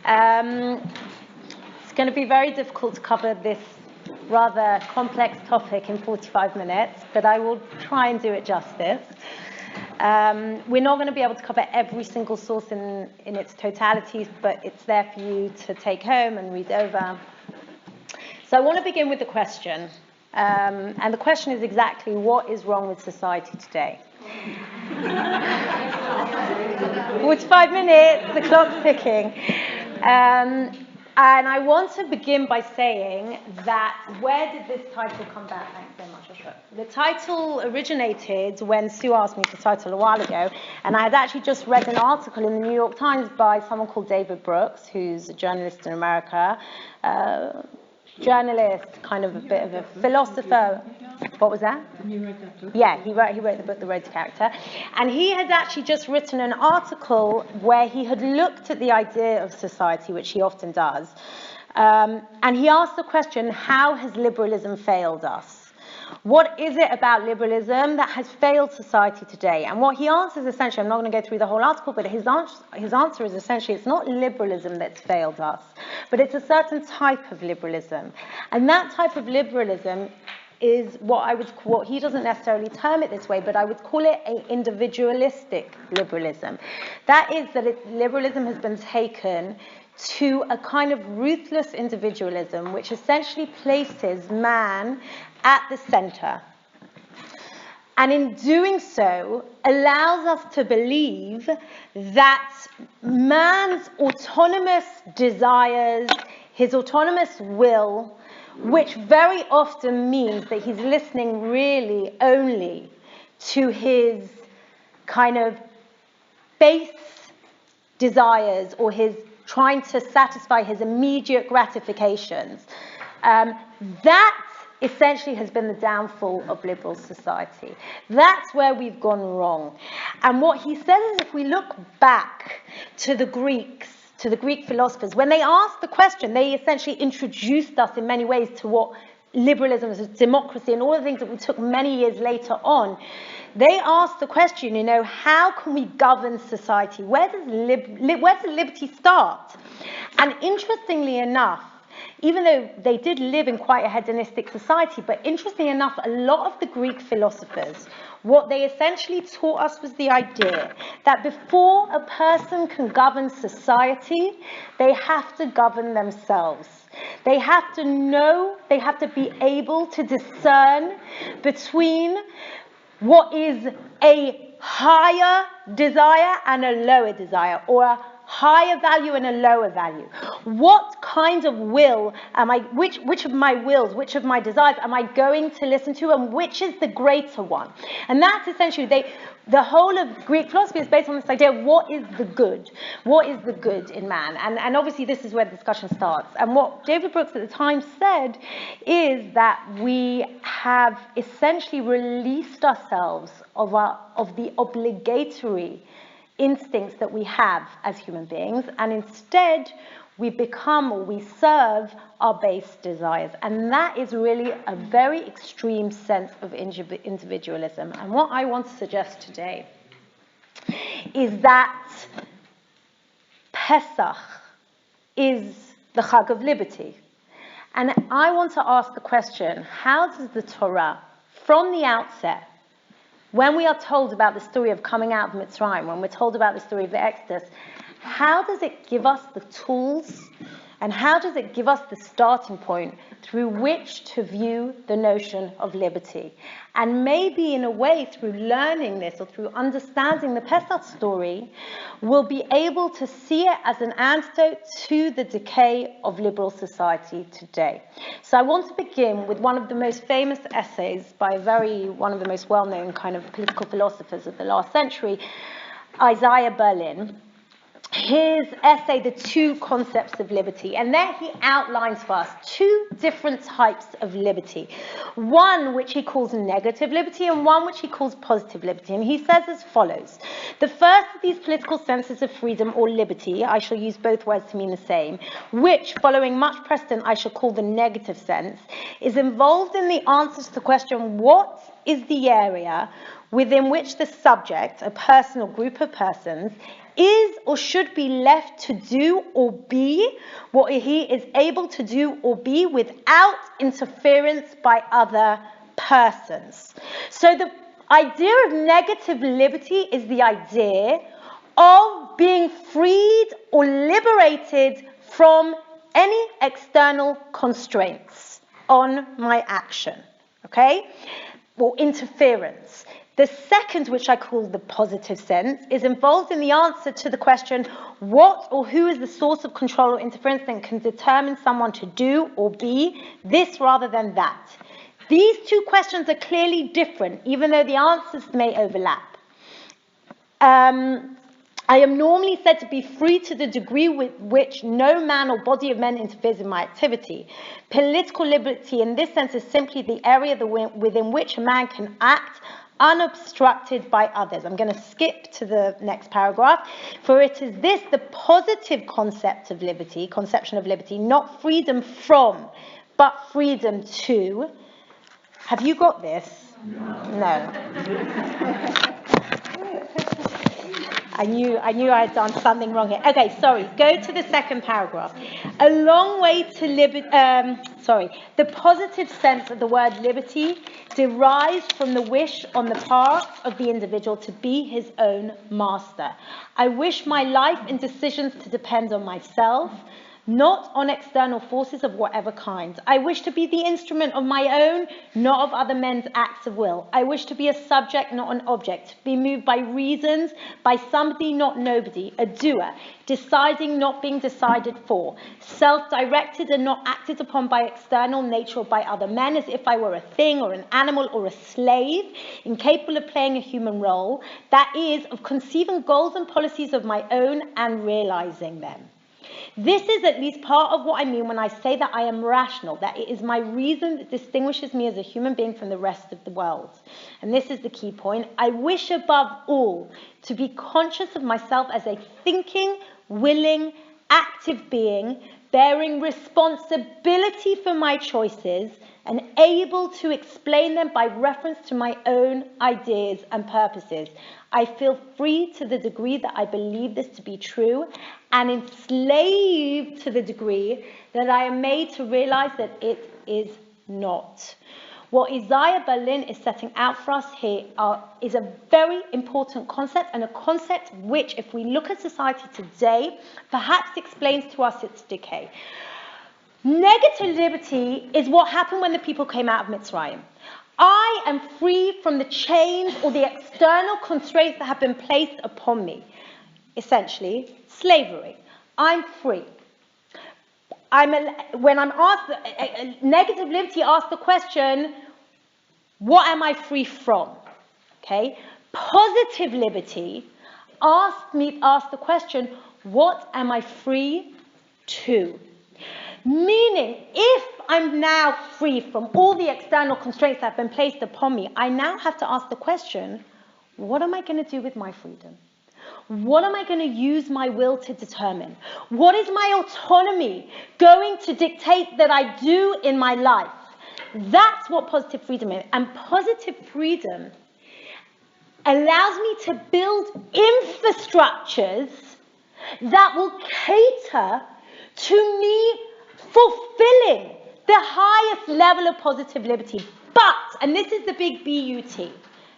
It's going to be very difficult to cover this rather complex topic in 45 minutes, but I will try and do it justice. We're not going to be able to cover every single source in its totality, but it's there for you to take home and read over. So I want to begin with the question. And the question is exactly what is wrong with society today? 45 minutes, the clock's ticking. And I want to begin by saying that where did this title come back? Thanks so much, Joshua. The title originated when Sue asked me for the title a while ago, and I had actually just read an article in the New York Times by someone called David Brooks, who's a journalist in America, journalist, kind of a bit of a philosopher. What was that? Yeah, he wrote the book, The Road to Character. And he had actually just written an article where he had looked at the idea of society, which he often does. And he asked the question, how has liberalism failed us? What is it about liberalism that has failed society today? And what he answers essentially, I'm not going to go through the whole article, but his answer is essentially it's not liberalism that's failed us, but it's a certain type of liberalism. And that type of liberalism is what he doesn't necessarily term it this way, but I would call it an individualistic liberalism. That is that liberalism has been taken to a kind of ruthless individualism, which essentially places man at the center. And in doing so, allows us to believe that man's autonomous desires, his autonomous will, which very often means that he's listening really only to his kind of base desires or his trying to satisfy his immediate gratifications. That essentially has been the downfall of liberal society. That's where we've gone wrong. And what he says is if we look back to the Greeks, to the Greek philosophers, when they asked the question, they essentially introduced us in many ways to what liberalism is, democracy, and all the things that we took many years later on. They asked the question, how can we govern society? Where does liberty start? And interestingly enough, even though they did live in quite a hedonistic society, but interestingly enough, a lot of the Greek philosophers, what they essentially taught us was the idea that before a person can govern society, they have to govern themselves. They have to know, they have to be able to discern between what is a higher desire and a lower desire, or a higher value and a lower value. What kind of will am I, which of my wills, which of my desires am I going to listen to, and which is the greater one? And that's essentially, the whole of Greek philosophy is based on this idea of what is the good? What is the good in man? And obviously this is where the discussion starts. And what David Brooks at the time said is that we have essentially released ourselves of the obligatory instincts that we have as human beings, and instead we become, or we serve, our base desires. And that is really a very extreme sense of individualism. And what I want to suggest today is that Pesach is the Chag of liberty. And I want to ask the question, how does the Torah, from the outset, when we are told about the story of coming out of Mitzrayim, when we're told about the story of the Exodus, how does it give us the tools and how does it give us the starting point through which to view the notion of liberty? And maybe in a way, through learning this or through understanding the Pesach story, we'll be able to see it as an antidote to the decay of liberal society today. So I want to begin with one of the most famous essays by one of the most well-known kind of political philosophers of the last century, Isaiah Berlin. His essay, The Two Concepts of Liberty, and there he outlines for us two different types of liberty. One which he calls negative liberty and one which he calls positive liberty. And he says as follows: the first of these political senses of freedom or liberty, I shall use both words to mean the same, which, following much precedent, I shall call the negative sense, is involved in the answer to the question, what is the area within which the subject, a person or group of persons, is or should be left to do or be what he is able to do or be without interference by other persons. So the idea of negative liberty is the idea of being freed or liberated from any external constraints on my action, okay, or interference. The second, which I call the positive sense, is involved in the answer to the question, what or who is the source of control or interference that can determine someone to do or be this rather than that? These two questions are clearly different, even though the answers may overlap. I am normally said to be free to the degree with which no man or body of men interferes in my activity. Political liberty in this sense is simply the area within which a man can act unobstructed by others. I'm going to skip to the next paragraph. For it is this the positive conception of liberty, not freedom from, but freedom to. Have you got this? No. I knew I had done something wrong here. Okay, sorry. Go to the second paragraph. A long way to the positive sense of the word liberty derives from the wish on the part of the individual to be his own master. I wish my life and decisions to depend on myself, not on external forces of whatever kind. I wish to be the instrument of my own, not of other men's acts of will. I wish to be a subject, not an object, to be moved by reasons, by somebody, not nobody, a doer, deciding, not being decided for, self-directed and not acted upon by external nature or by other men, as if I were a thing or an animal or a slave, incapable of playing a human role, that is, of conceiving goals and policies of my own and realizing them. This is at least part of what I mean when I say that I am rational, that it is my reason that distinguishes me as a human being from the rest of the world. And this is the key point. I wish above all to be conscious of myself as a thinking, willing, active being, bearing responsibility for my choices and able to explain them by reference to my own ideas and purposes. I feel free to the degree that I believe this to be true, and enslaved to the degree that I am made to realize that it is not. What Isaiah Berlin is setting out for us here is a very important concept, and a concept which, if we look at society today, perhaps explains to us its decay. Negative liberty is what happened when the people came out of Mitzrayim. I am free from the chains or the external constraints that have been placed upon me. Essentially, slavery. I'm free. When I'm asked, negative liberty asks the question, what am I free from? Okay. Positive liberty asks the question, what am I free to? Meaning, if I'm now free from all the external constraints that have been placed upon me, I now have to ask the question, what am I going to do with my freedom? What am I going to use my will to determine? What is my autonomy going to dictate that I do in my life? That's what positive freedom is. And positive freedom allows me to build infrastructures that will cater to me fulfilling the highest level of positive liberty. But, and this is the big B-U-T,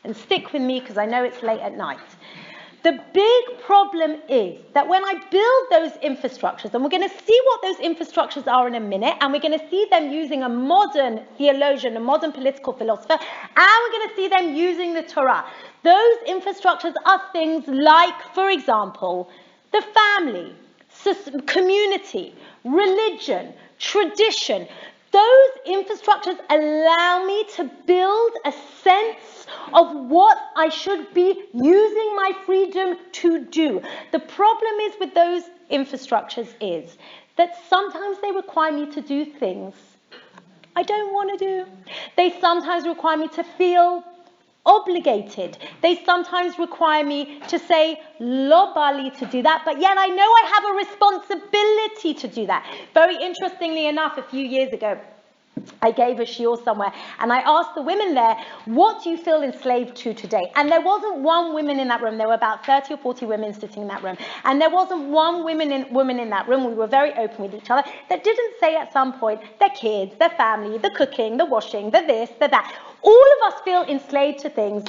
and stick with me because I know it's late at night. The big problem is that when I build those infrastructures, and we're going to see what those infrastructures are in a minute, and we're going to see them using a modern theologian, a modern political philosopher, and we're going to see them using the Torah. Those infrastructures are things like, for example, the family, community, religion, tradition. Those infrastructures allow me to build a sense of what I should be using my freedom to do. The problem is with those infrastructures is that sometimes they require me to do things I don't want to do. They sometimes require me to feel obligated. They sometimes require me to say, lo bali, to do that, but yet I know I have a responsibility to do that. Very interestingly enough, a few years ago, I gave a shiur somewhere, and I asked the women there, what do you feel enslaved to today? And there wasn't one woman in that room. There were about 30 or 40 women sitting in that room. And there wasn't one woman in that room, we were very open with each other, that didn't say at some point, their kids, their family, the cooking, the washing, the this, the that. All of us feel enslaved to things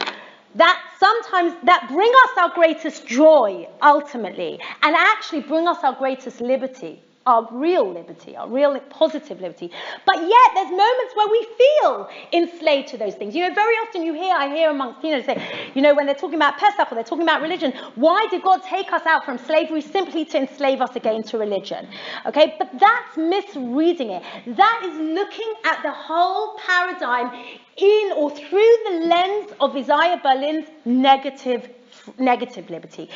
that sometimes that bring us our greatest joy, ultimately, and actually bring us our greatest liberty. Our real liberty, our real positive liberty. But yet there's moments where we feel enslaved to those things. You know, very often I hear amongst teenagers say, you know, when they're talking about Pesach or they're talking about religion, why did God take us out from slavery simply to enslave us again to religion? Okay, but that's misreading it. That is looking at the whole paradigm in or through the lens of Isaiah Berlin's negative liberty.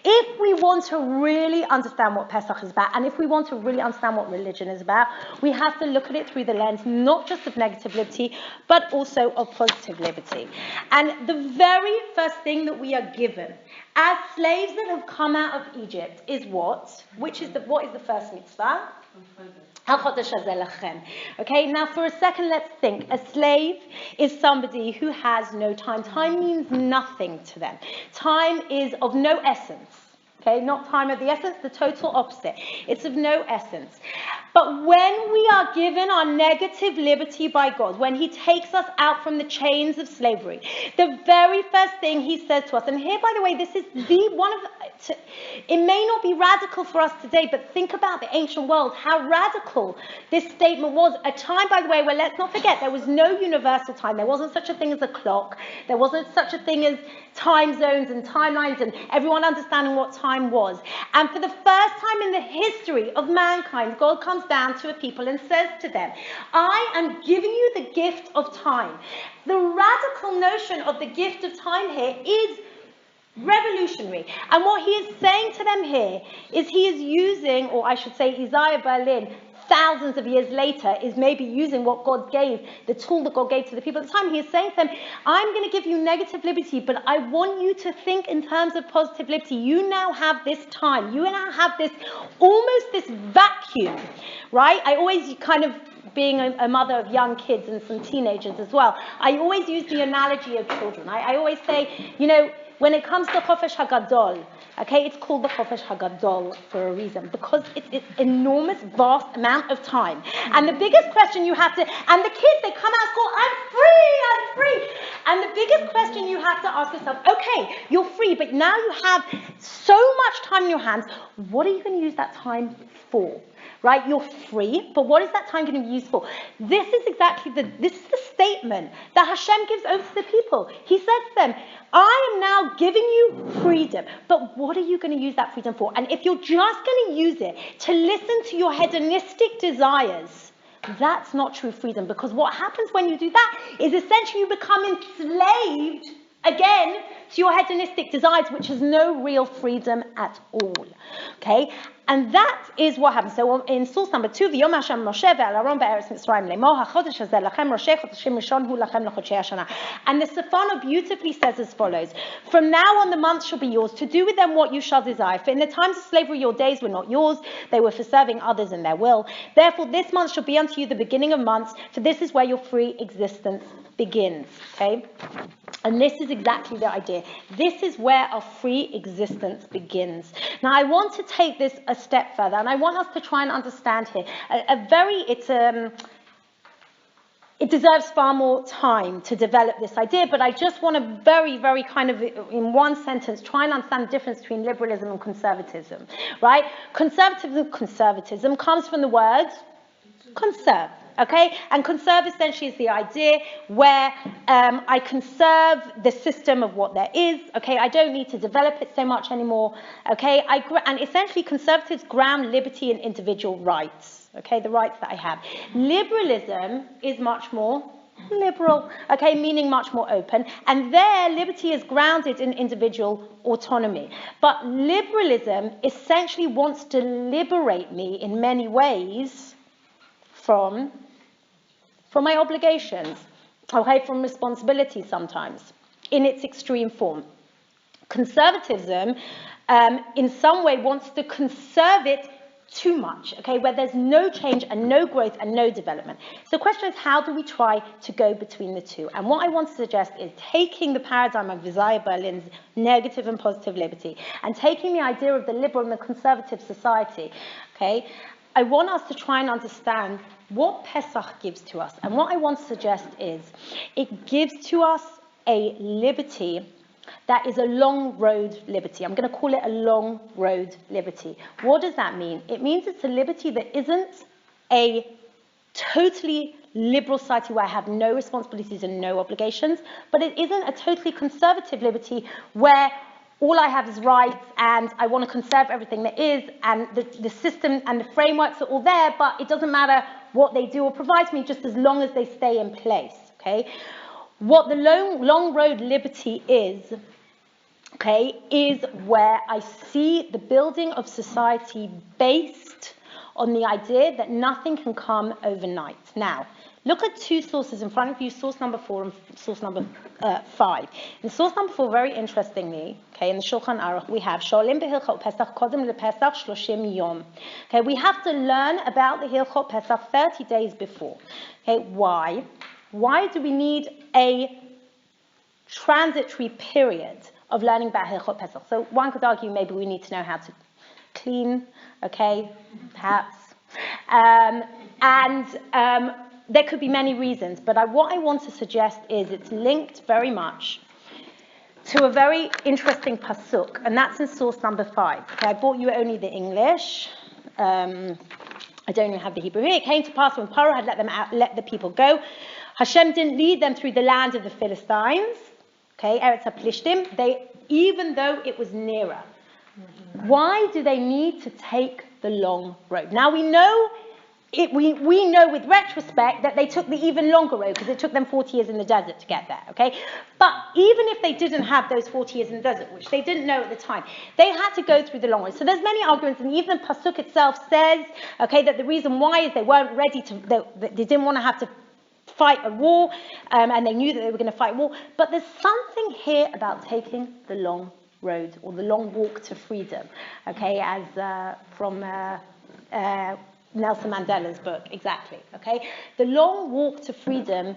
If we want to really understand what Pesach is about, and if we want to really understand what religion is about, we have to look at it through the lens not just of negative liberty, but also of positive liberty. And the very first thing that we are given as slaves that have come out of Egypt is what? What is the first mitzvah? Okay, now for a second, let's think. A slave is somebody who has no time. Time means nothing to them. Time is of no essence. Okay, not time of the essence, the total opposite. It's of no essence. But when we are given our negative liberty by God, when he takes us out from the chains of slavery, the very first thing he says to us, and here, by the way, this is it may not be radical for us today, but think about the ancient world, how radical this statement was. A time, by the way, where let's not forget, there was no universal time. There wasn't such a thing as a clock. There wasn't such a thing as time zones and timelines and everyone understanding what time was. And for the first time in the history of mankind, God comes down to a people and says to them, I am giving you the gift of time. The radical notion of the gift of time here is revolutionary. And what he is saying to them here is he is using, or I should say Isaiah Berlin, thousands of years later, is maybe using what God gave, the tool that God gave to the people at the time. He is saying to them, I'm going to give you negative liberty, but I want you to think in terms of positive liberty. You now have this time. You now have this, almost this vacuum, right? I always kind of, being a mother of young kids and some teenagers as well, I always use the analogy of children. I always say, you know, when it comes to Chofesh HaGadol, okay, it's called the Chofesh HaGadol for a reason, because it's enormous, vast amount of time. And the biggest question you have to, and the kids, they come out of school, I'm free. And the biggest question you have to ask yourself, okay, you're free, but now you have so much time in your hands, what are you going to use that time for? Right, you're free, but what is that time going to be used for? This is the statement that Hashem gives over to the people. He said to them, I am now giving you freedom, but what are you going to use that freedom for? And if you're just going to use it to listen to your hedonistic desires, that's not true freedom, because what happens when you do that is essentially you become enslaved again to your hedonistic desires, which is no real freedom at all. Okay? And that is what happens. So in source number 2, V'yom Hashem Moshe ve'al be'eretz Mitzrayim lemor hachodesh hazeh lachem roshei chodeshim rishon hu lachem l'chodshei hashana. And the Sefana beautifully says as follows: from now on the months shall be yours, to do with them what you shall desire. For in the times of slavery your days were not yours, they were for serving others in their will. Therefore this month shall be unto you the beginning of months, for this is where your free existence begins. Okay? And this is exactly the idea. This is where our free existence begins. Now, I want to take this a step further, and I want us to try and understand here. It deserves far more time to develop this idea, but I just want to very, very kind of, in one sentence, try and understand the difference between liberalism and conservatism, right? Conservatism comes from the word conserve. Okay, and conserve essentially is the idea where I conserve the system of what there is. Okay, I don't need to develop it so much anymore. Okay, and essentially conservatives ground liberty in individual rights. Okay, the rights that I have. Liberalism is much more liberal. Okay, meaning much more open, and there liberty is grounded in individual autonomy. But liberalism essentially wants to liberate me in many ways from my obligations, okay, from responsibility sometimes, in its extreme form. Conservatism, in some way, wants to conserve it too much, okay, where there's no change and no growth and no development. So the question is, how do we try to go between the two? And what I want to suggest is taking the paradigm of Isaiah Berlin's negative and positive liberty and taking the idea of the liberal and the conservative society, okay, I want us to try and understand what Pesach gives to us. And what I want to suggest is it gives to us a liberty that is a long road liberty. I'm going to call it a long road liberty. What does that mean? It means it's a liberty that isn't a totally liberal society where I have no responsibilities and no obligations, but it isn't a totally conservative liberty where all I have is rights and I want to conserve everything that is, and the system and the frameworks are all there, but it doesn't matter what they do or provide to me just as long as they stay in place, okay? What the long road liberty is, okay, is where I see the building of society based on the idea that nothing can come overnight. Now, look at two sources in front of you, source number 4 and source number 5. In source number 4, very interestingly, okay, in the Shulchan Aruch, we have Sholim b'Hilchot Pesach Kodem lePesach 30 Yom. Okay, we have to learn about the Hilchot Pesach 30 days before. Okay, why? Why do we need a transitory period of learning about Hilchot Pesach? So one could argue maybe we need to know how to clean, okay, perhaps. There could be many reasons, but what I want to suggest is it's linked very much to a very interesting pasuk, and that's in source number 5. Okay, I brought you only the English. I don't even have the Hebrew here. It came to pass when Paro had let the people go, Hashem didn't lead them through the land of the Philistines, okay, Eretz HaPlishtim, even though it was nearer. Why do they need to take the long road? Now we know with retrospect that they took the even longer road because it took them 40 years in the desert to get there, okay? But even if they didn't have those 40 years in the desert, which they didn't know at the time, they had to go through the long road. So there's many arguments, and even Pasuk itself says, okay, that the reason why is they weren't ready to, they didn't want to have to fight a war, and they knew that they were going to fight a war. But there's something here about taking the long road, or the long walk to freedom, okay, as from Nelson Mandela's book, exactly, okay? The long walk to freedom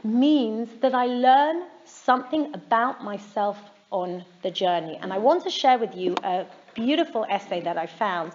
means that I learn something about myself on the journey. And I want to share with you a beautiful essay that I found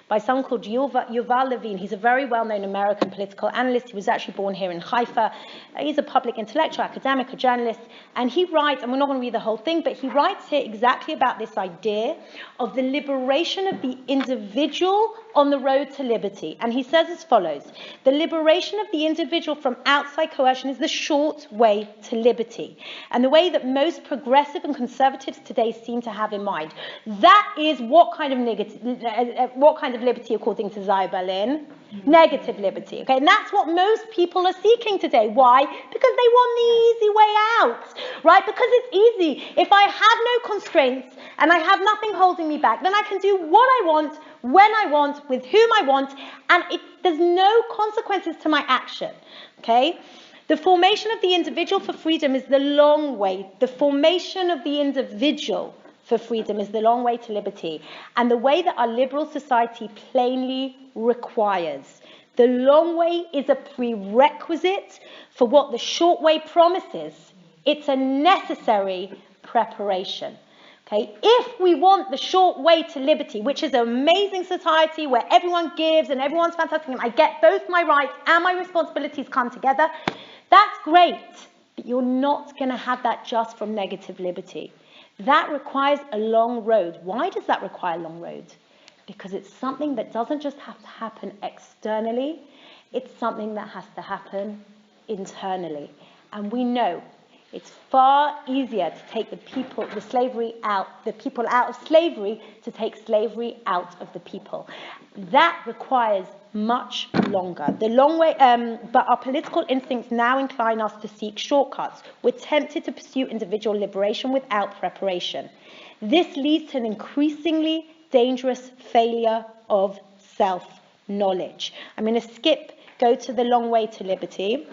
by someone called Yuval Levine. He's a very well-known American political analyst. He was actually born here in Haifa. He's a public intellectual, academic, a journalist. And he writes, and we're not going to read the whole thing, but he writes here exactly about this idea of the liberation of the individual on the road to liberty. And he says as follows: the liberation of the individual from outside coercion is the short way to liberty, and the way that most progressive and conservatives today seem to have in mind. That is what kind of liberty, according to Isaiah Berlin? Negative liberty, okay? And that's what most people are seeking today. Why? Because they want the easy way out, right? Because it's easy. If I have no constraints and I have nothing holding me back, then I can do what I want, when I want, with whom I want, and there's no consequences to my action, okay? The formation of the individual for freedom is the long way. The formation of the individual for freedom is the long way to liberty, and the way that our liberal society plainly requires. The long way is a prerequisite for what the short way promises. It's a necessary preparation. Okay? If we want the short way to liberty, which is an amazing society where everyone gives and everyone's fantastic, and I get both my rights and my responsibilities come together, that's great, but you're not going to have that just from negative liberty. That requires a long road. Why does that require a long road? Because it's something that doesn't just have to happen externally, it's something that has to happen internally. And we know it's far easier to take the people out of slavery, to take slavery out of the people. That requires much longer. The long way, but our political instincts now incline us to seek shortcuts. We're tempted to pursue individual liberation without preparation. This leads to an increasingly dangerous failure of self-knowledge. I'm going to go to the long way to liberty.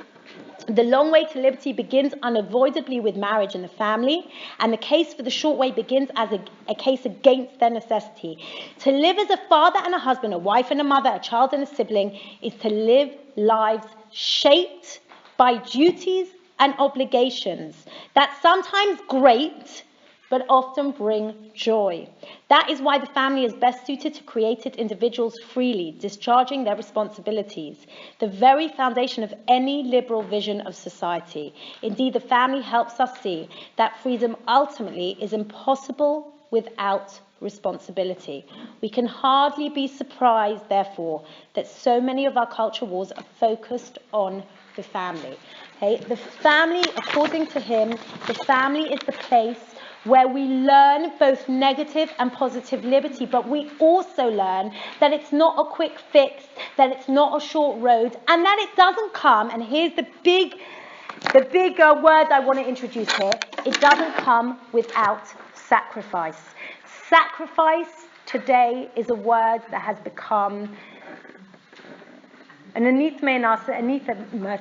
The long way to liberty begins unavoidably with marriage and the family, and the case for the short way begins as a case against their necessity. To live as a father and a husband, a wife and a mother, a child and a sibling, is to live lives shaped by duties and obligations that sometimes great, but often bring joy. That is why the family is best suited to created individuals freely, discharging their responsibilities, the very foundation of any liberal vision of society. Indeed, the family helps us see that freedom ultimately is impossible without responsibility. We can hardly be surprised, therefore, that so many of our culture wars are focused on the family. Okay? The family, according to him, the family is the place where we learn both negative and positive liberty, but we also learn that it's not a quick fix, that it's not a short road, and that it doesn't come, and here's the big word I want to introduce here, it doesn't come without sacrifice. Sacrifice today is a word that has become an anathema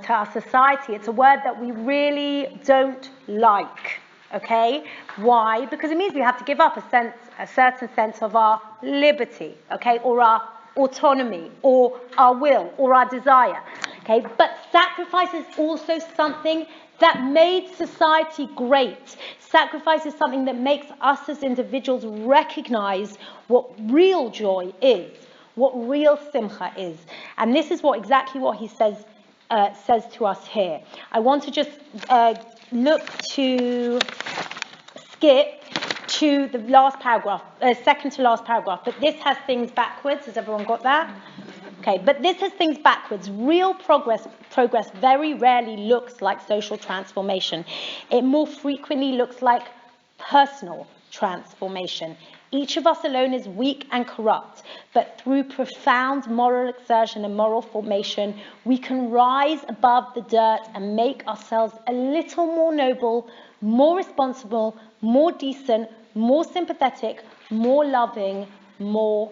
to our society. It's a word that we really don't like. Okay, why? Because it means we have to give up a certain sense of our liberty, okay, or our autonomy, or our will, or our desire, okay. But sacrifice is also something that made society great. Sacrifice is something that makes us as individuals recognize what real joy is, what real simcha is, and this is exactly what he says to us here. I want to just skip to the last paragraph, second to last paragraph, but this has things backwards. Has everyone got that? Okay, but this has things backwards. Real progress very rarely looks like social transformation. It more frequently looks like personal transformation. Each of us alone is weak and corrupt, but through profound moral exertion and moral formation, we can rise above the dirt and make ourselves a little more noble, more responsible, more decent, more sympathetic, more loving, more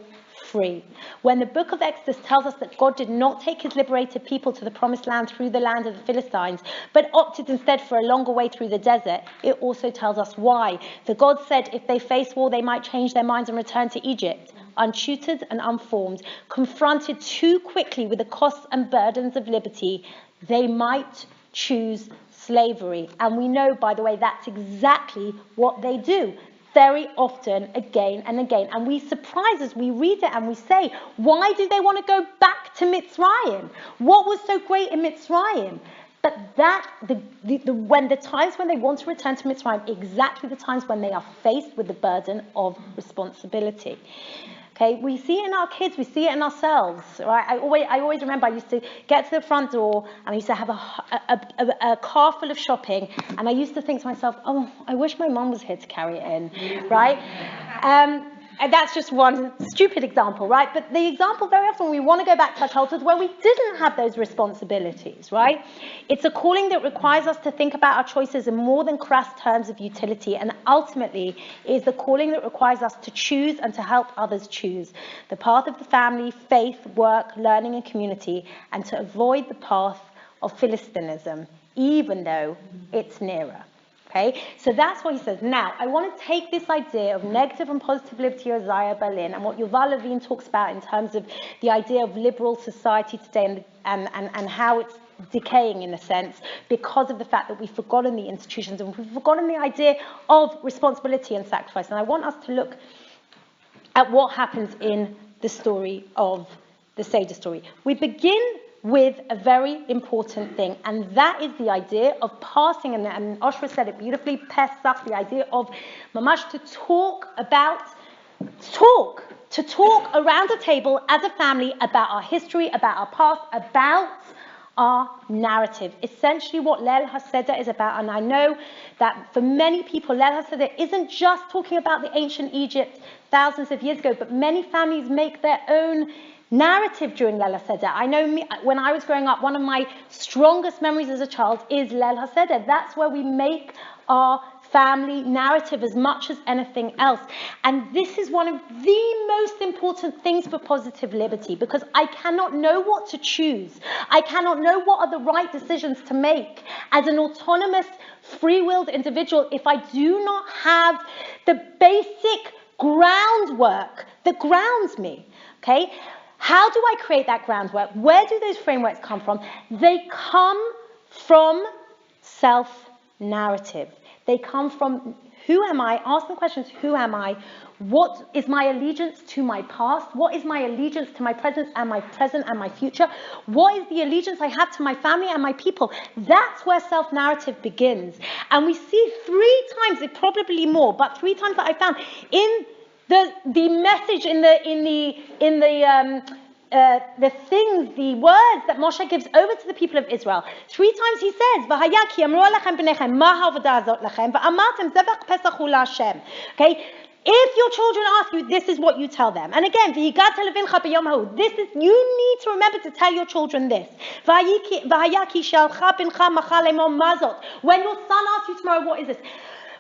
free. When the book of Exodus tells us that God did not take his liberated people to the promised land through the land of the Philistines, but opted instead for a longer way through the desert, it also tells us why. For God said if they face war, they might change their minds and return to Egypt. Untutored and unformed, confronted too quickly with the costs and burdens of liberty, they might choose slavery. And we know, by the way, that's exactly what they do. Very often, again and again. And we surprise as we read it and we say, why do they want to go back to Mitzrayim? What was so great in Mitzrayim? But when the times when they want to return to Mitzrayim, exactly the times when they are faced with the burden of responsibility. Okay, we see it in our kids, we see it in ourselves, right? I always remember I used to get to the front door and I used to have a car full of shopping, and I used to think to myself, oh, I wish my mum was here to carry it in, right? And that's just one stupid example, right? But the example very often we want to go back to our childhood where we didn't have those responsibilities, right? It's a calling that requires us to think about our choices in more than crass terms of utility, and ultimately is the calling that requires us to choose and to help others choose the path of the family, faith, work, learning, and community, and to avoid the path of Philistinism, even though it's nearer. Okay, so that's what he says. Now, I want to take this idea of negative and positive liberty of Isaiah Berlin and what Yuval Levine talks about in terms of the idea of liberal society today and how it's decaying in a sense because of the fact that we've forgotten the institutions and we've forgotten the idea of responsibility and sacrifice. And I want us to look at what happens in the story of the Seder story. We begin with a very important thing, and that is the idea of passing, and Oshra said it beautifully, Pesach, the idea of mamash, to talk around a table as a family about our history, about our past, about our narrative. Essentially what Leil HaSeder is about, and I know that for many people, Leil HaSeder isn't just talking about the ancient Egypt thousands of years ago, but many families make their own narrative during Leil HaSeder. I know when I was growing up, one of my strongest memories as a child is Leil HaSeder. That's where we make our family narrative as much as anything else. And this is one of the most important things for positive liberty, because I cannot know what to choose. I cannot know what are the right decisions to make as an autonomous, free-willed individual if I do not have the basic groundwork that grounds me, okay? How do I create that groundwork? Where do those frameworks come from? They come from self-narrative. They come from who am I? Ask the questions, who am I? What is my allegiance to my past? What is my allegiance to my present and my future? What is the allegiance I have to my family and my people? That's where self-narrative begins. And we see 3 times, probably more, but 3 times that I found in the message, the words that Moshe gives over to the people of Israel. 3 times he says, "V'haya ki amru alechem b'nechem, ma ha'avodah azot lachem, v'amartem zevach pesach hu la'Hashem." Okay, if your children ask you, this is what you tell them. And again, v'higata levincha b'yom ha'u, this is, you need to remember to tell your children this. V'haya ki shalcha bincha macha lemor mazot. When your son asks you tomorrow, what is this?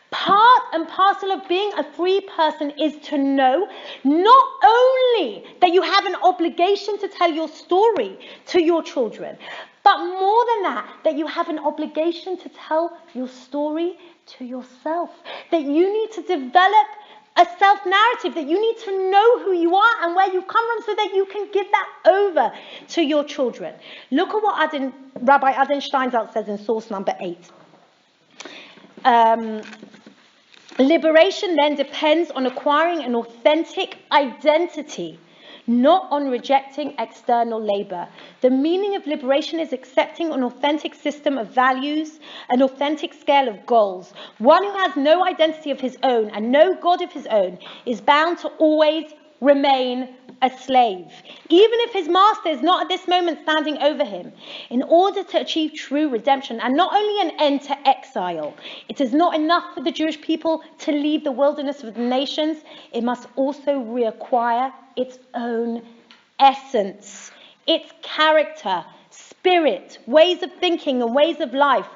Part and parcel of being a free person is to know not only that you have an obligation to tell your story to your children, but more than that, that you have an obligation to tell your story to yourself. That you need to develop a self-narrative, that you need to know who you are and where you've come from so that you can give that over to your children. Look at what Rabbi Adin Steinsaltz says in source number 8. Liberation then depends on acquiring an authentic identity, not on rejecting external labor. The meaning of liberation is accepting an authentic system of values, an authentic scale of goals. One who has no identity of his own and no God of his own is bound to always remain a slave, even if his master is not at this moment standing over him. In order to achieve true redemption, and not only an end to exile, it is not enough for the Jewish people to leave the wilderness of the nations. It must also reacquire its own essence, its character, spirit, ways of thinking and ways of life.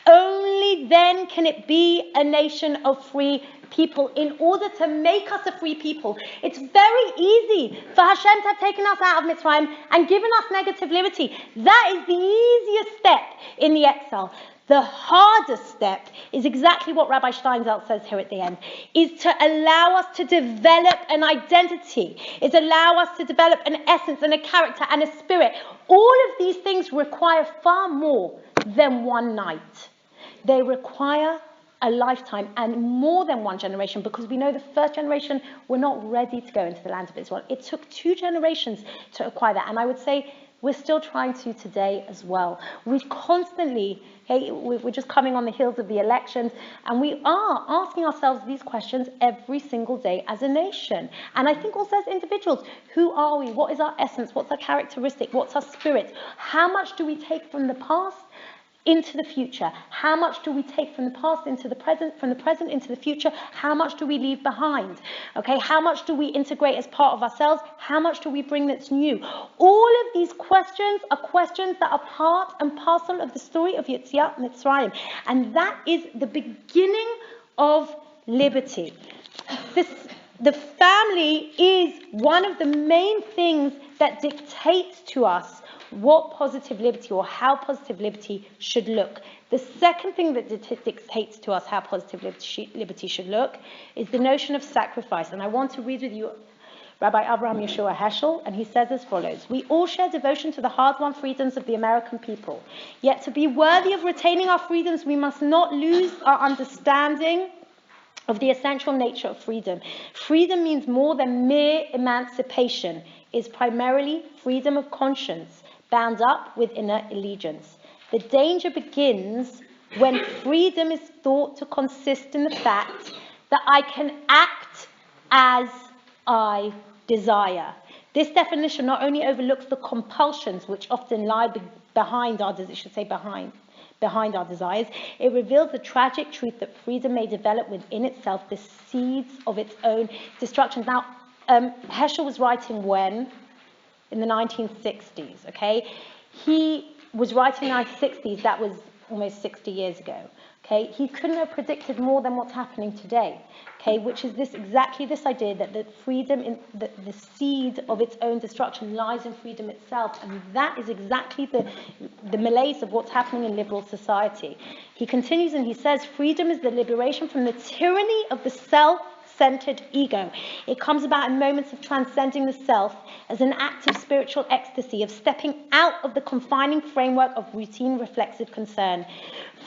Only then can it be a nation of free people. In order to make us a free people, it's very easy for Hashem to have taken us out of Mitzrayim and given us negative liberty. That is the easiest step in the exile. The hardest step is exactly what Rabbi Steinsaltz says here at the end, is to allow us to develop an identity, is allow us to develop an essence and a character and a spirit. All of these things require far more than one night. They require a lifetime and more than one generation, because we know the first generation were not ready to go into the land of Israel. It took 2 generations to acquire that, and I would say we're still trying to today as well. We've constantly, we're just coming on the heels of the elections, and we are asking ourselves these questions every single day as a nation. And I think also as individuals, who are we? What is our essence? What's our characteristic? What's our spirit? How much do we take from the past into the future? How much do we take from the past into the present, from the present into the future? How much do we leave behind? Okay, how much do we integrate as part of ourselves? How much do we bring that's new? All of these questions are questions that are part and parcel of the story of Yetziat Mitzrayim. And that is the beginning of liberty. The family is one of the main things that dictates to us what positive liberty or how positive liberty should look. The second thing that dictates to us how positive liberty should look is the notion of sacrifice. And I want to read with you Rabbi Abraham Yeshua Heschel, and he says as follows: "We all share devotion to the hard-won freedoms of the American people. Yet to be worthy of retaining our freedoms, we must not lose our understanding of the essential nature of freedom. Freedom means more than mere emancipation. It is primarily freedom of conscience, bound up with inner allegiance. The danger begins when freedom is thought to consist in the fact that I can act as I desire. This definition not only overlooks the compulsions which often lie behind our desires, it reveals the tragic truth that freedom may develop within itself the seeds of its own destruction." Now, Heschel was writing when? In the 1960s, okay? He was writing in the 1960s, that was almost 60 years ago, Okay, he couldn't have predicted more than what's happening today. Okay, which is exactly this idea that the freedom, the seed of its own destruction lies in freedom itself, and that is exactly the malaise of what's happening in liberal society. He continues and he says, freedom is the liberation from the tyranny of the self-centered ego. It comes about in moments of transcending the self as an act of spiritual ecstasy, of stepping out of the confining framework of routine reflexive concern.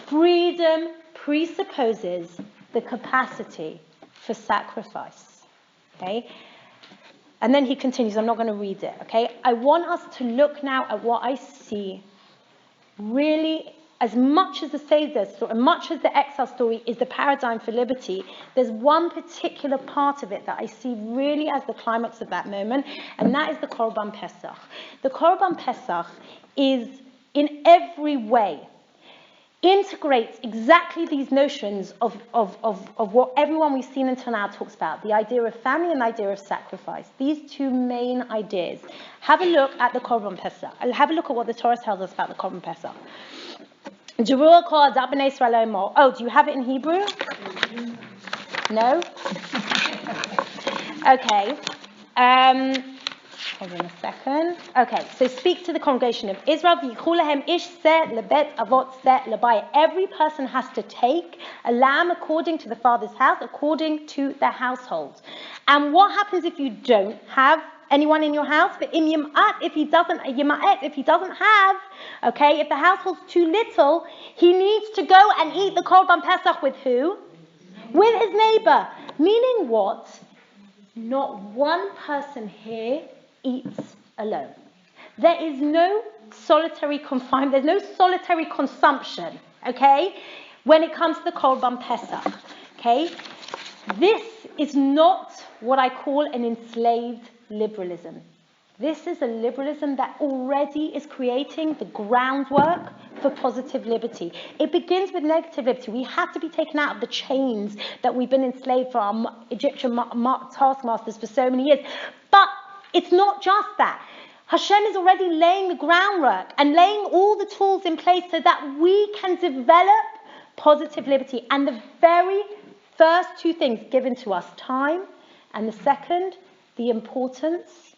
Freedom presupposes the capacity for sacrifice. Okay? And then he continues, I'm not going to read it. Okay? I want us to look now at what I see really, as much as the Seder story, as much as the exile story is the paradigm for liberty, there's one particular part of it that I see really as the climax of that moment, and that is the Korban Pesach. The Korban Pesach is, in every way, integrates exactly these notions of what everyone we've seen until now talks about, the idea of family and the idea of sacrifice. These two main ideas. Have a look at the Korban Pesach. Have a look at what the Torah tells us about the Korban Pesach. Oh, do you have it in Hebrew? No? Okay. Hold on a second. Okay, so speak to the congregation of Israel. Every person has to take a lamb according to the father's house, according to their household. And what happens if you don't have anyone in your house? But if he doesn't have, okay, if the household's too little, he needs to go and eat the Korban Pesach with who? With his neighbor. Meaning what? Not one person here eats alone. There is no solitary confinement, there's no solitary consumption, okay, when it comes to the Korban Pesach, okay? This is not what I call an enslaved liberalism. This is a liberalism that already is creating the groundwork for positive liberty. It begins with negative liberty. We have to be taken out of the chains that we've been enslaved for our Egyptian taskmasters for so many years. But it's not just that. Hashem is already laying the groundwork and laying all the tools in place so that we can develop positive liberty. And the very first two things given to us, time, and the second, the importance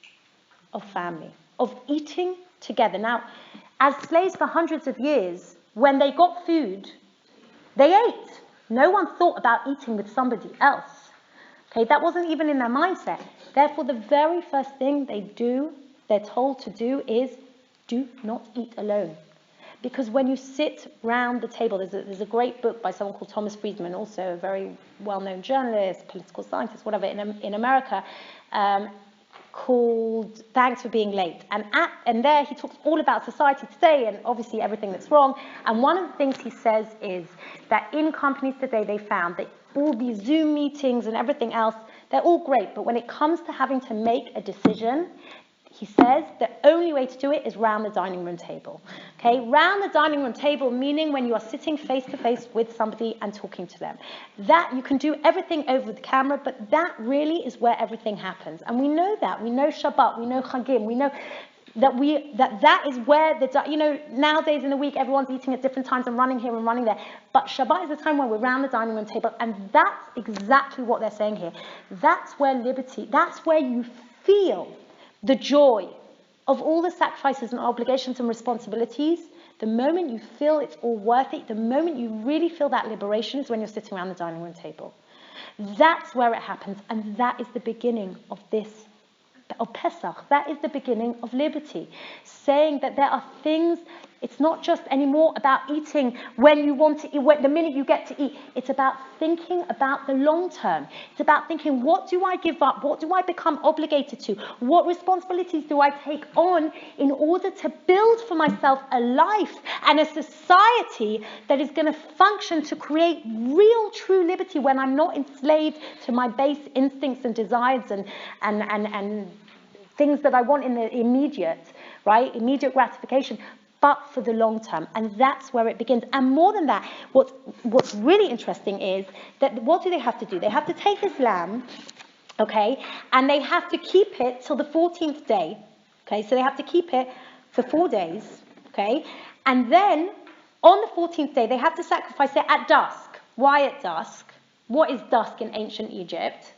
of family, of eating together. Now, as slaves for hundreds of years, when they got food, they ate. No one thought about eating with somebody else. Okay, that wasn't even in their mindset. Therefore, the very first thing they're told to do is do not eat alone. Because when you sit round the table, there's a great book by someone called Thomas Friedman, also a very well-known journalist, political scientist, whatever, in America, called Thanks for Being Late. And there he talks all about society today and obviously everything that's wrong. And one of the things he says is that in companies today, they found that all these Zoom meetings and everything else, they're all great. But when it comes to having to make a decision, he says the only way to do it is round the dining room table. Okay, round the dining room table, meaning when you are sitting face to face with somebody and talking to them. That you can do everything over the camera, but that really is where everything happens. And we know that. We know Shabbat, we know Chagim, we know that is where nowadays in the week everyone's eating at different times and running here and running there. But Shabbat is the time when we're around the dining room table, and that's exactly what they're saying here. That's where liberty, that's where you feel the joy of all the sacrifices and obligations and responsibilities. The moment you feel it's all worth it, the moment you really feel that liberation is when you're sitting around the dining room table. That's where it happens, and that is the beginning of Pesach. That is the beginning of liberty. Saying that there are things, it's not just anymore about eating when you want to eat, the minute you get to eat. It's about thinking about the long term. It's about thinking, what do I give up? What do I become obligated to? What responsibilities do I take on in order to build for myself a life and a society that is going to function to create real, true liberty when I'm not enslaved to my base instincts and desires and things that I want in the immediate, right? Immediate gratification, but for the long term. And that's where it begins. And more than that, what's really interesting is that what do they have to do? They have to take this lamb, okay, and they have to keep it till the 14th day, okay? So they have to keep it for 4 days, okay? And then On the 14th day, they have to sacrifice it at dusk. Why at dusk? What is dusk in ancient Egypt?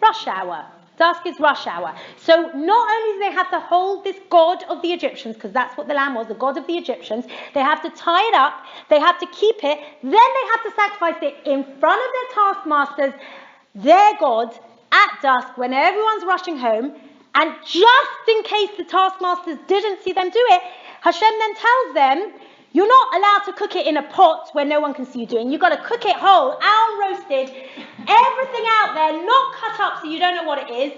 Rush hour. Dusk is rush hour. So not only do they have to hold this god of the Egyptians, because that's what the lamb was, the god of the Egyptians, they have to tie it up, they have to keep it, then they have to sacrifice it in front of their taskmasters, their god, at dusk when everyone's rushing home, and just in case the taskmasters didn't see them do it, Hashem then tells them, you're not allowed to cook it in a pot where no one can see you doing. You've got to cook it whole, roasted, everything out there, not cut up so you don't know what it is,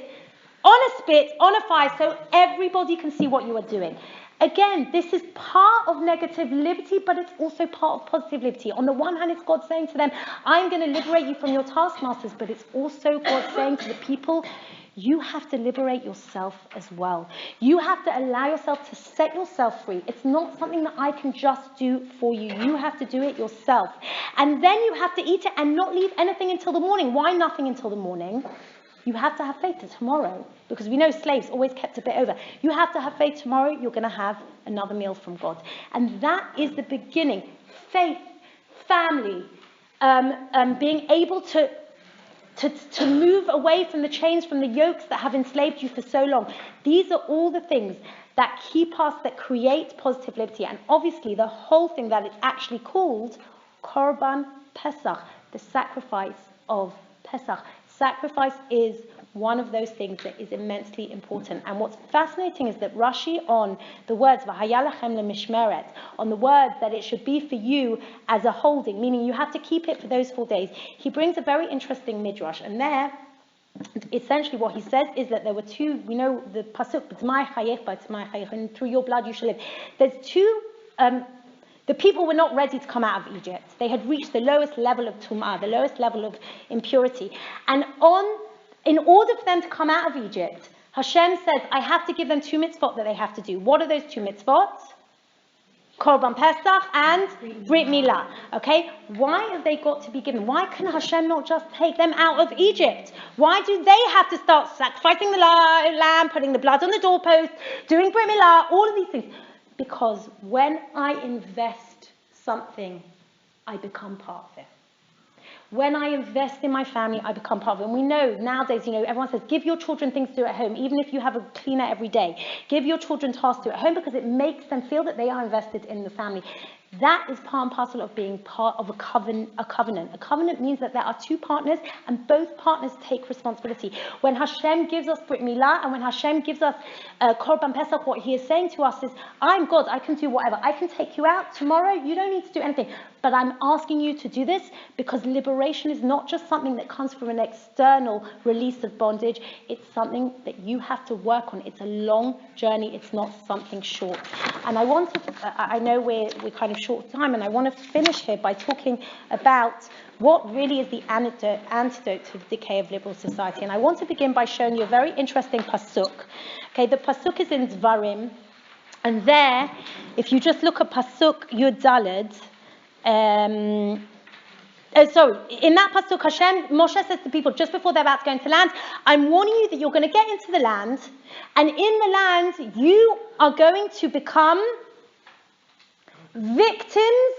on a spit, on a fire, so everybody can see what you are doing. Again, this is part of negative liberty, but it's also part of positive liberty. On the one hand, it's God saying to them, I'm going to liberate you from your taskmasters, but it's also God saying to the people, you have to liberate yourself as well. You have to allow yourself to set yourself free. It's not something that I can just do for you. You have to do it yourself. And then you have to eat it and not leave anything until the morning. Why nothing until the morning? You have to have faith that tomorrow, because we know slaves always kept a bit over. You have to have faith tomorrow, you're going to have another meal from God. And that is the beginning. Faith, family, being able to move away from the chains, from the yokes that have enslaved you for so long. These are all the things that keep us, that create positive liberty. And obviously the whole thing that it's actually called Korban Pesach, the sacrifice of Pesach. Sacrifice is one of those things that is immensely important. And what's fascinating is that Rashi, on the words V'haya lachem lemishmeret, on the words that it should be for you as a holding, meaning you have to keep it for those 4 days, he brings a very interesting midrash. And there, essentially what he says is that there were two, we know the pasuk, b'tzmai chayech, b'tzmai chayech, and through your blood you shall live. There's two, the people were not ready to come out of Egypt. They had reached the lowest level of tum'ah, the lowest level of impurity. And in order for them to come out of Egypt, Hashem says, I have to give them 2 mitzvot that they have to do. What are those 2 mitzvot? Korban Pesach and Brit Milah. Okay? Why have they got to be given? Why can Hashem not just take them out of Egypt? Why do they have to start sacrificing the lamb, putting the blood on the doorpost, doing Brit Milah, all of these things? Because when I invest something, I become part of it. When I invest in my family, I become part of it. And we know nowadays, everyone says, give your children things to do at home, even if you have a cleaner every day. Give your children tasks to do at home because it makes them feel that they are invested in the family. That is part and parcel of being part of a covenant. A covenant means that there are 2 partners and both partners take responsibility. When Hashem gives us Brit Milah and when Hashem gives us Korban Pesach, what he is saying to us is, I'm God, I can do whatever. I can take you out tomorrow, you don't need to do anything. But I'm asking you to do this because liberation is not just something that comes from an external release of bondage. It's something that you have to work on. It's a long journey. It's not something short. And I know we're kind of short of time, and I want to finish here by talking about what really is the antidote to the decay of liberal society. And I want to begin by showing you a very interesting pasuk. Okay, the pasuk is in Dvarim. And there, if you just look at pasuk Yud Daled, in that pasuk, Moshe says to people just before they're about to go into land, I'm warning you that you're going to get into the land, and in the land you are going to become victims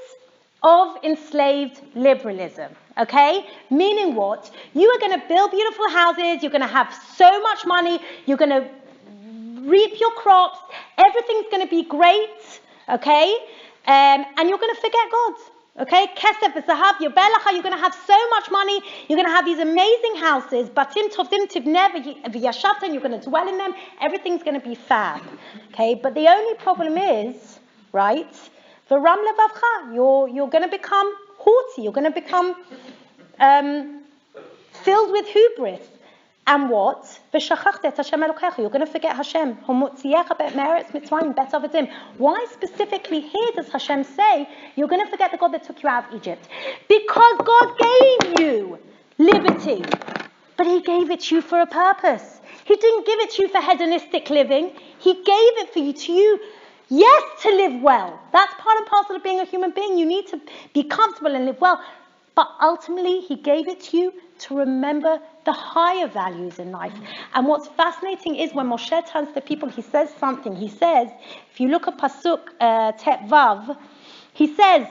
of enslaved liberalism. Okay? Meaning what? You are going to build beautiful houses, you're going to have so much money, you're going to reap your crops, everything's going to be great, okay? And you're going to forget God. Okay, kesef v'zahav yobelacha. You're going to have so much money. You're going to have these amazing houses. Batim tovim tivneh v'yashavta. You're going to dwell in them. Everything's going to be fab. Okay, but the only problem is, right? V'ram levavcha. You're going to become haughty. You're going to become filled with hubris. And what? You're going to forget Hashem. Why specifically here does Hashem say you're going to forget the God that took you out of Egypt? Because God gave you liberty, but he gave it to you for a purpose. He didn't give it to you for hedonistic living. He gave it for you yes, to live well. That's part and parcel of being a human being. You need to be comfortable and live well. But ultimately, he gave it to you to remember the higher values in life. And what's fascinating is when Moshe turns to people, he says something. He says, if you look at Pasuk Tet Vav, he says,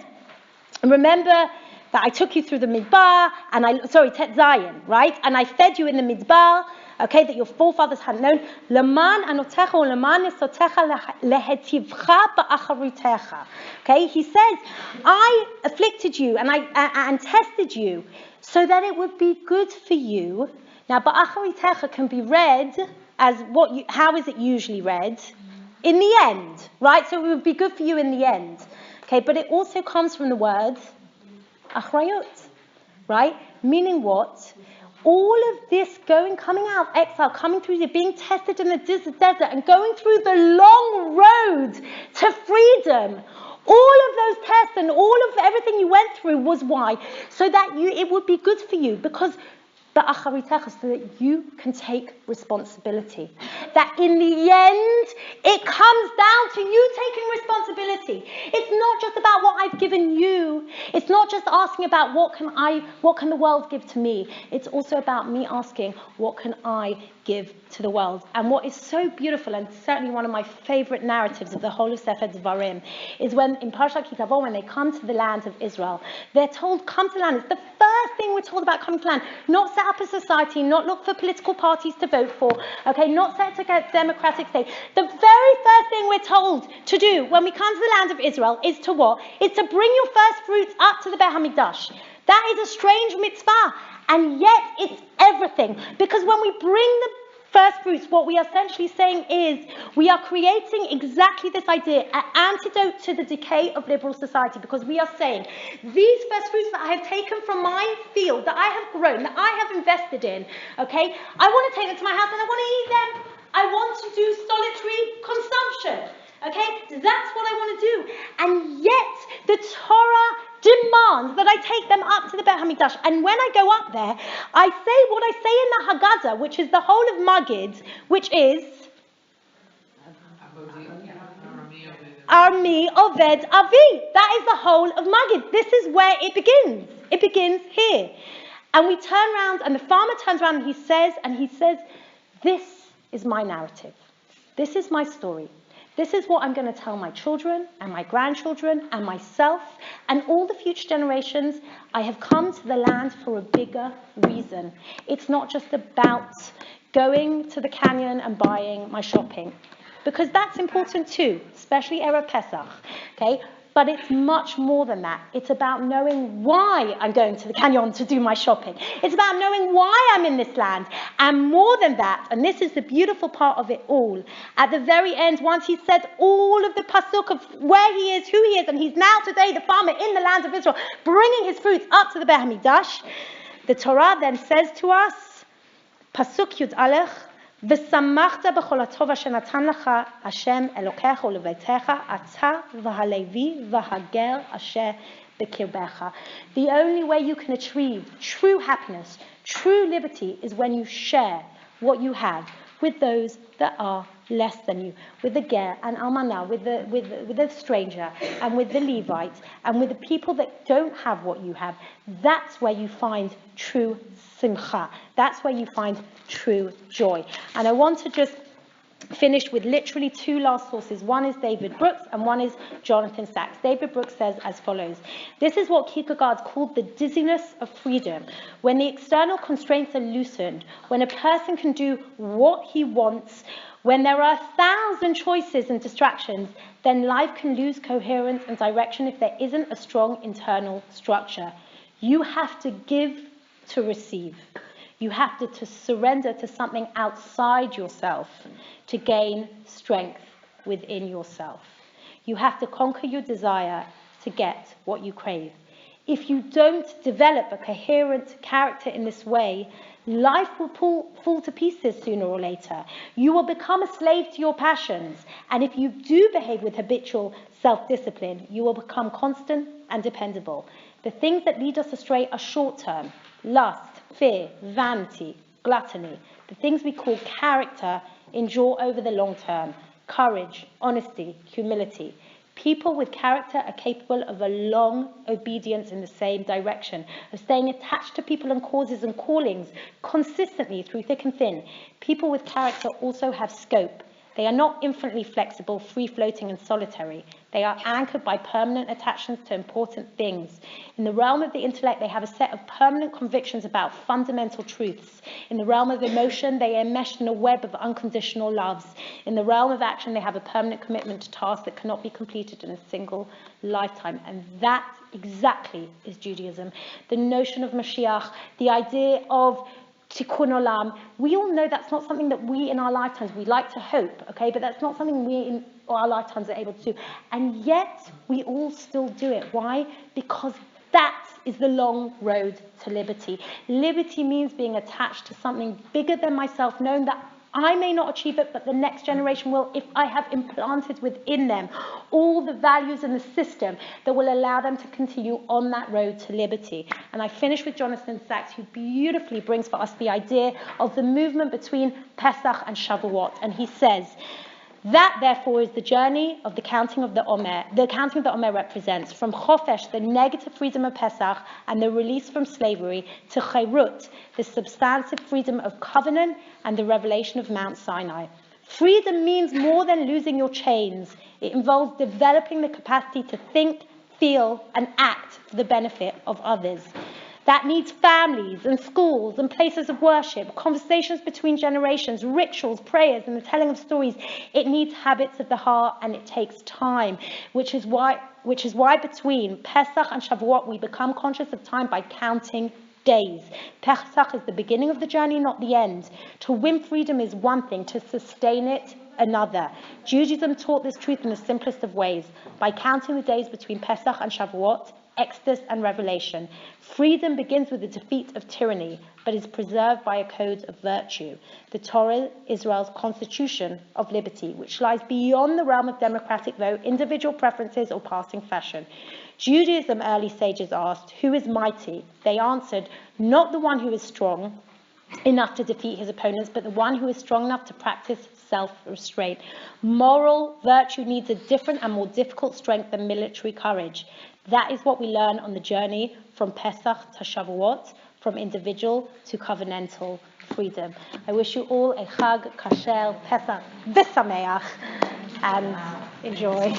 remember that I took you through the Midbar, Tet Zayin, right? And I fed you in the Midbar, okay, that your forefathers hadn't known. Leman anotecha or leman nesotecha lehetivcha ba'acharutecha. Okay, he says, I afflicted you and tested you so that it would be good for you. Now, ba'acharutecha can be read as how is it usually read? In the end, right? So it would be good for you in the end. Okay, but it also comes from the word achrayut, right? Meaning what? All of this coming out of exile, coming through, being tested in the desert and going through the long road to freedom. All of those tests and all of everything you went through was why? So that it would be good for you, because so that you can take responsibility. That in the end, it comes down to you taking responsibility. It's not just about what I've given you. It's not just asking about what can the world give to me. It's also about me asking, what can I give to the world? And what is so beautiful, and certainly one of my favorite narratives of the whole of Sefer Devarim, is when in Parshat Ki Tavo, when they come to the land of Israel, they're told, come to the land. It's the first thing we're told about coming to the land. Not set up a society, not look for political parties to vote for, okay, not set to get democratic state. The very first thing we're told to do when we come to the land of Israel is to what? Is to bring your first fruits up to the Beit HaMikdash. That is a strange mitzvah, and yet it's everything. Because when we bring the first fruits, what we are essentially saying is we are creating exactly this idea, an antidote to the decay of liberal society, because we are saying these first fruits that I have taken from my field, that I have grown, that I have invested in, okay, I want to take them to my house and I want to eat them. I want to do solitary consumption, okay, that's what I want to do. And yet the Torah demands that I take them up to the Beit HaMikdash. And when I go up there, I say what I say in the Haggadah, which is the whole of Magid, which is Armi Oved Avi. That is the whole of Magid. This is where it begins. It begins here. And we turn around, and the farmer turns around and he says, this is my narrative. This is my story. This is what I'm going to tell my children and my grandchildren and myself and all the future generations. I have come to the land for a bigger reason. It's not just about going to the canyon and buying my shopping, because that's important too, especially Erev Pesach, okay? But it's much more than that. It's about knowing why I'm going to the canyon to do my shopping. It's about knowing why I'm in this land. And more than that, and this is the beautiful part of it all, at the very end, once he said all of the pasuk of where he is, who he is, and he's now today the farmer in the land of Israel, bringing his fruits up to the Beit HaMikdash, the Torah then says to us, pasuk Yud Aleph, ושמחת בכל הטוב אשר נתן לך השם אלוקיך ולביתך אתה והלוי והגר אשר בקרבך. The only way you can achieve true happiness, true liberty, is when you share what you have with those that are less than you, with the ger and almanah, with the stranger, and with the Levite, and with the people that don't have what you have. That's where you find true simcha. That's where you find true joy. And I want to just finish with literally two last sources. One is David Brooks and one is Jonathan Sacks. David Brooks says as follows: this is what Kierkegaard called the dizziness of freedom, when the external constraints are loosened, when a person can do what he wants, when there are 1,000 choices and distractions, then life can lose coherence and direction if there isn't a strong internal structure. You have to give to receive. You have to surrender to something outside yourself to gain strength within yourself. You have to conquer your desire to get what you crave. If you don't develop a coherent character in this way, life will fall to pieces sooner or later. You will become a slave to your passions. And if you do behave with habitual self-discipline, you will become constant and dependable. The things that lead us astray are short-term: lust, fear, vanity, gluttony. The things we call character endure over the long term: courage, honesty, humility. People with character are capable of a long obedience in the same direction, of staying attached to people and causes and callings consistently through thick and thin. People with character also have scope. They are not infinitely flexible, free-floating and solitary. They are anchored by permanent attachments to important things. In the realm of the intellect, they have a set of permanent convictions about fundamental truths. In the realm of emotion, they are enmeshed in a web of unconditional loves. In the realm of action, they have a permanent commitment to tasks that cannot be completed in a single lifetime. And that exactly is Judaism. The notion of Mashiach, the idea of Tikkun Olam, we all know that's not something that we in our lifetimes, we like to hope, okay, but that's not something we in our lifetimes are able to do. And yet, we all still do it. Why? Because that is the long road to liberty. Liberty means being attached to something bigger than myself, knowing that I may not achieve it, but the next generation will, if I have implanted within them all the values in the system that will allow them to continue on that road to liberty. And I finish with Jonathan Sachs, who beautifully brings for us the idea of the movement between Pesach and Shavuot. And he says, that, therefore, is the journey of the counting of the Omer. The counting of the Omer represents from Chofesh, the negative freedom of Pesach and the release from slavery, to Chayrut, the substantive freedom of covenant and the revelation of Mount Sinai. Freedom means more than losing your chains. It involves developing the capacity to think, feel, and act for the benefit of others. That needs families and schools and places of worship, conversations between generations, rituals, prayers, and the telling of stories. It needs habits of the heart, and it takes time, which is why between Pesach and Shavuot we become conscious of time by counting days. Pesach is the beginning of the journey, not the end. To win freedom is one thing, to sustain it another. Judaism taught this truth in the simplest of ways, by counting the days between Pesach and Shavuot, Exodus and Revelation. Freedom begins with the defeat of tyranny, but is preserved by a code of virtue. The Torah, Israel's constitution of liberty, which lies beyond the realm of democratic vote, individual preferences, or passing fashion. Judaism, early sages asked, who is mighty? They answered, not the one who is strong enough to defeat his opponents, but the one who is strong enough to practice self-restraint. Moral virtue needs a different and more difficult strength than military courage. That is what we learn on the journey from Pesach to Shavuot, from individual to covenantal freedom. I wish you all a Chag Kasher Pesach V'Sameach, and enjoy.